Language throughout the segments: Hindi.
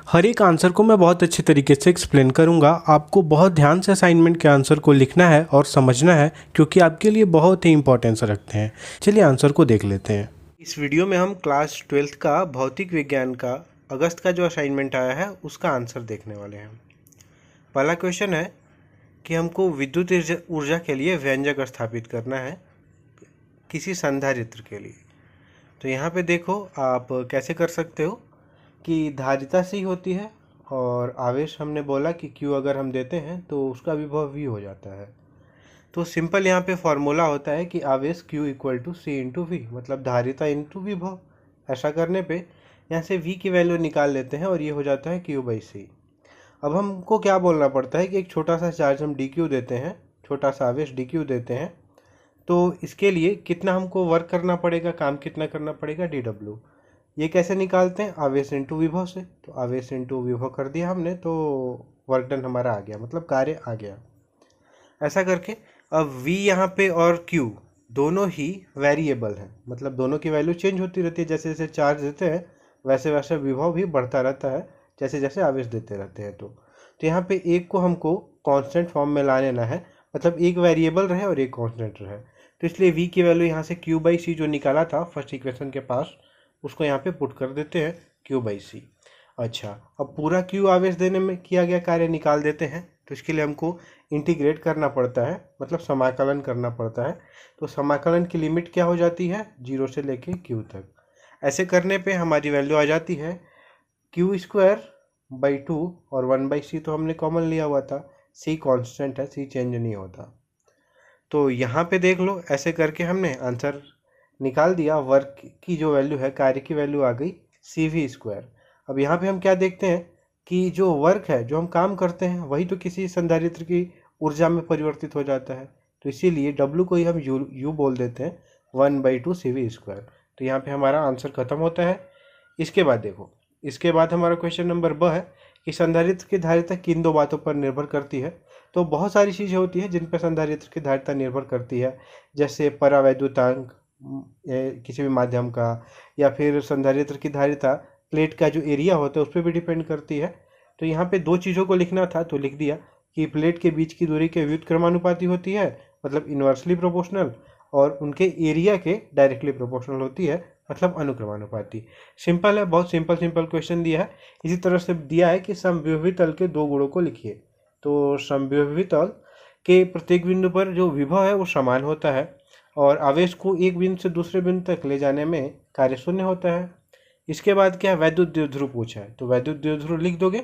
हर एक आंसर को मैं बहुत अच्छे तरीके से एक्सप्लेन करूंगा। आपको बहुत ध्यान से असाइनमेंट के आंसर को लिखना है और समझना है, क्योंकि आपके लिए बहुत ही इंपॉर्टेंस रखते हैं। चलिए आंसर को देख लेते हैं। इस वीडियो में हम क्लास 12th का भौतिक विज्ञान का अगस्त का जो असाइनमेंट आया है उसका आंसर देखने वाले हैं। पहला क्वेश्चन है कि हमको विद्युत ऊर्जा के लिए व्यंजक स्थापित करना है किसी संधारित्र के लिए। तो यहाँ पे देखो आप कैसे कर सकते हो कि धारिता सी होती है और आवेश हमने बोला कि Q अगर हम देते हैं तो उसका विभव V हो जाता है। तो सिंपल यहाँ पे फॉर्मूला होता है कि आवेश Q equal to C into V, मतलब धारिता इंटू विभव। ऐसा करने पे यहाँ से V की वैल्यू निकाल लेते हैं और ये हो जाता है Q बाई C। अब हमको क्या बोलना पड़ता है कि एक छोटा सा चार्ज हम dQ देते हैं, छोटा सा आवेश dQ देते हैं, तो इसके लिए कितना हमको वर्क करना पड़ेगा, काम कितना करना पड़ेगा, dW। ये कैसे निकालते हैं, आवेश इंटू विभव से। तो आवेश इंटू विभव कर दिया हमने तो वर्क डन हमारा आ गया, मतलब कार्य आ गया। ऐसा करके अब V यहाँ पे और Q दोनों ही वेरिएबल हैं, मतलब दोनों की वैल्यू चेंज होती रहती है। जैसे जैसे चार्ज देते हैं वैसे वैसे विभव भी बढ़ता रहता है, जैसे जैसे आवेश देते रहते हैं। तो यहाँ पे एक को हमको कांस्टेंट फॉर्म में ला लेना है, मतलब एक वेरिएबल रहे और एक कांस्टेंट रहे। तो इसलिए V की वैल्यू यहाँ से Q बाई C जो निकाला था फर्स्ट इक्वेशन के पास, उसको यहाँ पे पुट कर देते हैं Q बाई C। अच्छा, अब पूरा Q आवेश देने में किया गया कार्य निकाल देते हैं। तो इसके लिए हमको इंटीग्रेट करना पड़ता है, मतलब समाकलन करना पड़ता है। तो समाकलन की लिमिट क्या हो जाती है, 0 से लेके Q तक। ऐसे करने पे हमारी वैल्यू आ जाती है Q स्क्वायर बाई 2 और 1 बाई C तो हमने कॉमन लिया हुआ था, C कांस्टेंट है, C चेंज नहीं होता। तो यहाँ पे देख लो, ऐसे करके हमने आंसर निकाल दिया। वर्क की जो वैल्यू है, कार्य की वैल्यू आ गई CV स्क्वायर। अब यहाँ पे हम क्या देखते हैं कि जो वर्क है, जो हम काम करते हैं, वही तो किसी संधारित्र की ऊर्जा में परिवर्तित हो जाता है। तो इसीलिए W को ही हम U बोल देते हैं, 1/2 CV स्क्वायर। तो यहाँ पे हमारा आंसर खत्म होता है। इसके बाद देखो, इसके बाद हमारा क्वेश्चन नंबर ब है कि संधारित्र की धारिता किन दो बातों पर निर्भर करती है। तो बहुत सारी चीज़ें होती हैं जिन पर संधारित्र की धारिता निर्भर करती है, जैसे परावैद्युतांक किसी भी माध्यम का, या फिर संधारित्र की धारिता प्लेट का जो एरिया होता है उस पर भी डिपेंड करती है। तो यहाँ पे दो चीज़ों को लिखना था तो लिख दिया कि प्लेट के बीच की दूरी के व्युत्क्रमानुपाती होती है, मतलब इन्वर्सली प्रोपोर्शनल, और उनके एरिया के डायरेक्टली प्रोपोर्शनल होती है, मतलब अनुक्रमानुपाती। सिंपल है, बहुत सिंपल क्वेश्चन दिया है। इसी तरह से दिया है कि समव्यूही तल के दो गुणों को लिखिए। तो समव्यूही तल के प्रत्येक बिंदु पर जो विभव है वो समान होता है और आवेश को एक बिंदु से दूसरे बिंदु तक ले जाने में कार्य शून्य होता है। इसके बाद क्या है, वैद्युत द्विध्रुव पूछा है, तो वैद्युत द्विध्रुव लिख दोगे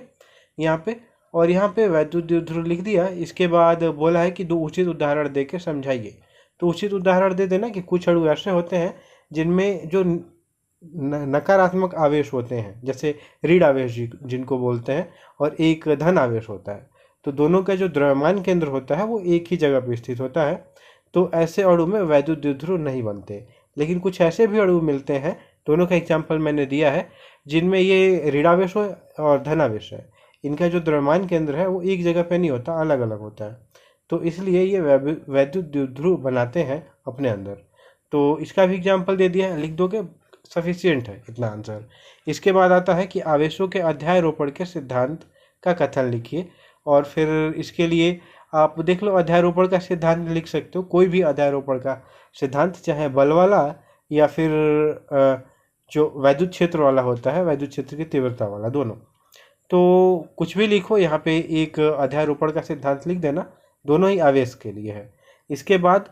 यहाँ पे, और यहाँ पे वैद्युत द्विध्रुव लिख दिया। इसके बाद बोला है कि दो उचित उदाहरण दे के समझाइए। तो उचित उदाहरण दे देना कि कुछ अणु ऐसे होते हैं जिनमें जो नकारात्मक आवेश होते हैं, जैसे ऋण आवेश जिनको बोलते हैं, और एक धन आवेश होता है। तो दोनों का जो द्रव्यमान केंद्र होता है वो एक ही जगह पर स्थित होता है। तो ऐसे अणु में वैद्युत द्विध्रुव नहीं बनते। लेकिन कुछ ऐसे भी अणु मिलते हैं, दोनों का एग्जाम्पल मैंने दिया है, जिनमें ये ऋणावेश हो और धनावेश है, इनका जो द्रव्यमान केंद्र है वो एक जगह पे नहीं होता, अलग अलग होता है। तो इसलिए ये वैद्युत द्विध्रुव बनाते हैं अपने अंदर। तो इसका भी एग्जाम्पल दे दिया है, लिख दोगे, सफिशियंट है इतना आंसर। इसके बाद आता है कि आवेशों के अध्यारोपण के सिद्धांत का कथन लिखिए। और फिर इसके लिए आप देख लो, अध्यारोपण का सिद्धांत लिख सकते हो, कोई भी अध्यारोपण का सिद्धांत, चाहे बल वाला या फिर जो वैद्युत क्षेत्र वाला होता है, वैद्युत क्षेत्र की तीव्रता वाला, दोनों। तो कुछ भी लिखो, यहाँ पे एक अध्यारोपण का सिद्धांत लिख देना, दोनों ही आवेश के लिए है। इसके बाद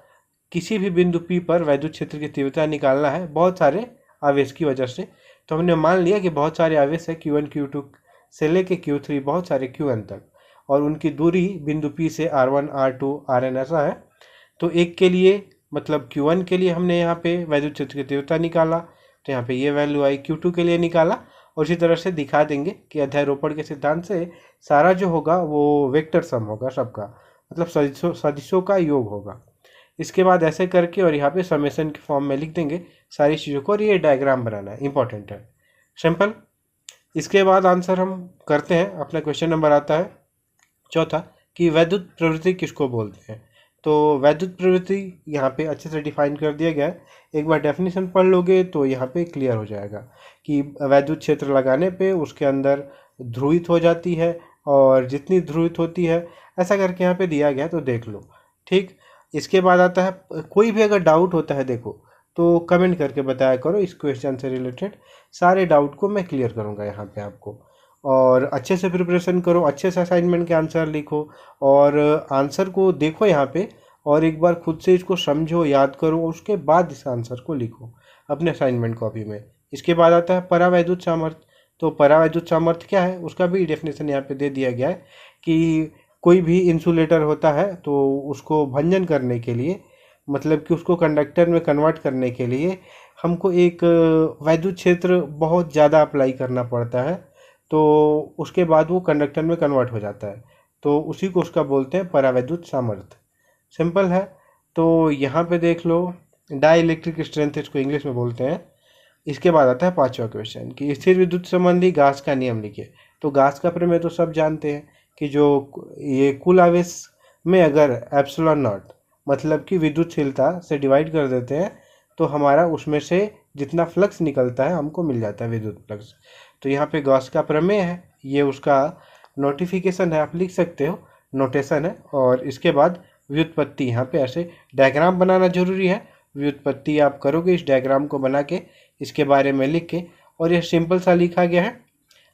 किसी भी बिंदु P पर वैद्युत क्षेत्र की तीव्रता निकालना है बहुत सारे आवेश की वजह से। तो हमने मान लिया कि बहुत सारे आवेश है, Q1 Q2 से लेके Q3, बहुत सारे Qn तक, और उनकी दूरी बिंदु P से R1 R2 Rn ऐसा है। तो एक के लिए, मतलब Q1 के लिए हमने यहाँ पे वैद्युत क्षेत्र की तीव्रता निकाला, तो यहाँ पे ये वैल्यू आई। Q2 के लिए निकाला, और इसी तरह से दिखा देंगे कि अध्यारोपण के सिद्धांत से सारा जो होगा वो वेक्टर सम होगा सबका, मतलब सदिशों का योग होगा। इसके बाद ऐसे करके और यहाँ पे समेशन के फॉर्म में लिख देंगे सारी चीज़ों को, और ये डायग्राम बनाना है, इंपॉर्टेंट है, सिंपल। इसके बाद आंसर हम करते हैं। अपना क्वेश्चन नंबर आता है चौथा कि वैद्युत प्रवृत्ति किसको बोलते हैं। तो वैद्युत प्रवृत्ति यहाँ पे अच्छे से डिफाइन कर दिया गया है। एक बार डेफिनेशन पढ़ लोगे तो यहाँ पे क्लियर हो जाएगा कि वैद्युत क्षेत्र लगाने पे उसके अंदर ध्रुवित हो जाती है और जितनी ध्रुवित होती है, ऐसा करके यहाँ पे दिया गया, तो देख लो। ठीक, इसके बाद आता है कोई भी अगर डाउट होता है देखो तो कमेंट करके बताया करो। इस क्वेश्चन से रिलेटेड सारे डाउट को मैं क्लियर करूँगा यहाँ पे आपको। और अच्छे से प्रिपरेशन करो, अच्छे से असाइनमेंट के आंसर लिखो और आंसर को देखो यहाँ पे, और एक बार खुद से इसको समझो, याद करो, उसके बाद इस आंसर को लिखो अपने असाइनमेंट कॉपी में। इसके बाद आता है परावैद्युत सामर्थ्य। तो परावैद्युत सामर्थ्य क्या है, उसका भी डेफिनेशन यहाँ पे दे दिया गया है कि कोई भी इंसुलेटर होता है तो उसको भंजन करने के लिए, मतलब कि उसको कंडक्टर में कन्वर्ट करने के लिए हमको एक वैद्युत क्षेत्र बहुत ज़्यादा अप्लाई करना पड़ता है, तो उसके बाद वो कंडक्टर में कन्वर्ट हो जाता है, तो उसी को उसका बोलते हैं परावैद्युत सामर्थ्य। सिंपल है। तो यहाँ पे देख लो, डाई इलेक्ट्रिक स्ट्रेंथ इसको इंग्लिश में बोलते हैं। इसके बाद आता है पांचवा क्वेश्चन कि स्थिर विद्युत संबंधी गास का नियम लिखिए। तो गास का प्रमेय तो सब जानते हैं कि जो ये कुल आवेश में अगर एप्सिलॉन नॉट मतलब कि विद्युतशीलता से डिवाइड कर देते हैं तो हमारा उसमें से जितना फ्लक्स निकलता है हमको मिल जाता है विद्युत फ्लक्स। तो यहाँ पे गॉस का प्रमेय है, ये उसका नोटिफिकेशन है, आप लिख सकते हो, नोटेशन है। और इसके बाद व्युत्पत्ति, यहाँ पे ऐसे डायग्राम बनाना जरूरी है। व्युत्पत्ति आप करोगे इस डायग्राम को बना के, इसके बारे में लिख के, और ये सिंपल सा लिखा गया है,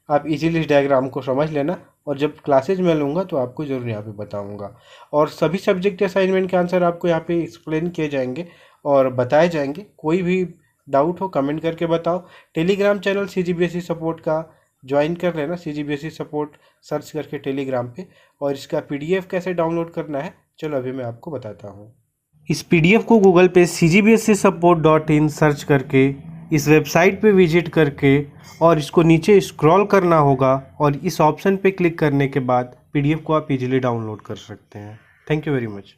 आप इजीली इस डायग्राम को समझ लेना। और जब क्लासेज में लूँगा तो आपको ज़रूर यहाँ पे बताऊँगा। और सभी सब्जेक्ट के असाइनमेंट के आंसर आपको यहाँ पे एक्सप्लेन किए जाएंगे और बताए जाएंगे। कोई भी डाउट हो कमेंट करके बताओ। टेलीग्राम चैनल CGBSE सपोर्ट का ज्वाइन कर लेना, CGBSE सपोर्ट सर्च करके टेलीग्राम पे। और इसका PDF कैसे डाउनलोड करना है, चलो अभी मैं आपको बताता हूँ। इस PDF को गूगल पे cgbsesupport.in सर्च करके इस वेबसाइट पे विजिट करके और इसको नीचे स्क्रॉल करना होगा, और इस ऑप्शन पे क्लिक करने के बाद PDF को आप इजीली डाउनलोड कर सकते हैं। Thank you very much.